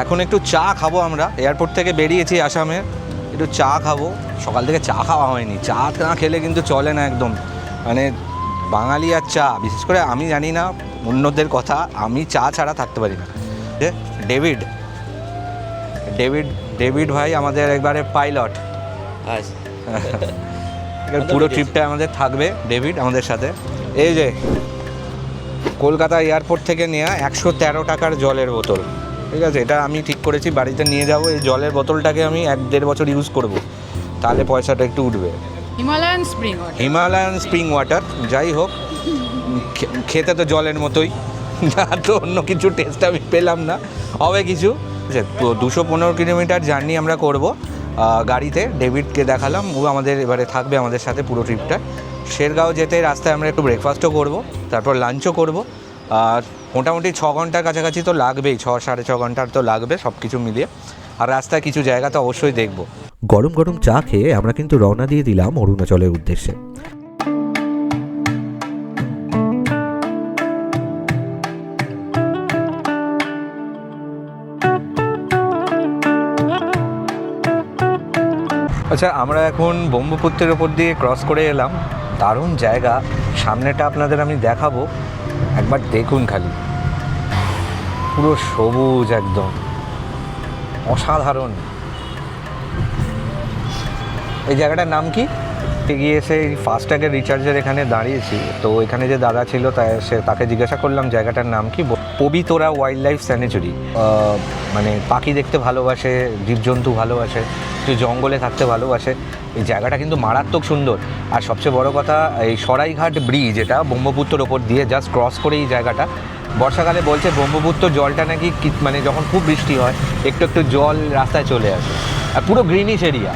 এখন একটু চা খাবো, আমরা এয়ারপোর্ট থেকে বেরিয়েছি আসামে, একটু চা খাবো। সকাল থেকে চা খাওয়া হয়নি, চা না খেলে কিন্তু চলে না একদম। মানে বাঙালি আর চা, বিশেষ করে আমি জানি না অন্যদের কথা, আমি চা ছাড়া থাকতে পারি না। ডেভিড ডেভিড ডেভিড ভাই আমাদের একবারে পাইলট, পুরো ট্রিপটা আমাদের থাকবে ডেভিড আমাদের সাথে। এই যে কলকাতা এয়ারপোর্ট থেকে নেওয়া 113 টাকার জলের বোতল, ঠিক আছে, এটা আমি ঠিক করেছি বাড়িতে নিয়ে যাব। এই জলের বোতলটাকে আমি 1-1.5 বছর ইউজ করব, তাহলে পয়সাটা একটু উঠবে। হিমালয়ান স্প্রিং ওয়াটার, যাই হোক খেতে তো জলের মতোই, তো অন্য কিছু টেস্ট আমি পেলাম না, হবে কিছু। তো 215 কিলোমিটার জার্নি আমরা করব গাড়িতে। ডেভিডকে দেখালাম, ও আমাদের এবারে থাকবে আমাদের সাথে পুরো ট্রিপটা। শেরগাঁও যেতে রাস্তায় আমরা একটু ব্রেকফাস্টও করব, তারপর লাঞ্চও করব। আর মোটামুটি 6 ঘন্টার কাছাকাছি তো লাগবেই, 6-6.5 ঘন্টার তো লাগবে সব কিছু মিলিয়ে। আর রাস্তায় কিছু জায়গা তো অবশ্যই দেখব। গরম গরম চা খেয়ে আমরা কিন্তু রওনা দিয়ে দিলাম অরুণাচলের উদ্দেশ্যে। আচ্ছা, আমরা এখন ব্রহ্মপুত্রের ওপর দিয়ে ক্রস করে এলাম। দারুণ জায়গা, সামনেটা আপনাদের আমি দেখাবো, একবার দেখুন খালি, পুরো সবুজ একদম, অসাধারণ। এই জায়গাটার নাম কি? এগিয়ে এসে এই ফাস্ট্যাগের রিচার্জের এখানে দাঁড়িয়েছি, তো এখানে যে দাদা ছিল তাকে জিজ্ঞাসা করলাম জায়গাটার নাম কি। পবিতরা ওয়াইল্ড লাইফ স্যানিচুরি, মানে পাখি দেখতে ভালোবাসে, জীবজন্তু ভালোবাসে, একটু জঙ্গলে থাকতে ভালোবাসে। এই জায়গাটা কিন্তু মারাত্মক সুন্দর। আর সবচেয়ে বড় কথা, এই সরাইঘাট ব্রিজ, এটা ব্রহ্মপুত্রের ওপর দিয়ে জাস্ট ক্রস করে এই জায়গাটা। বর্ষাকালে বলছে ব্রহ্মপুত্র জলটা নাকি মানে যখন খুব বৃষ্টি হয় একটু একটু জল রাস্তায় চলে আসে, আর পুরো গ্রিনিশ এরিয়া।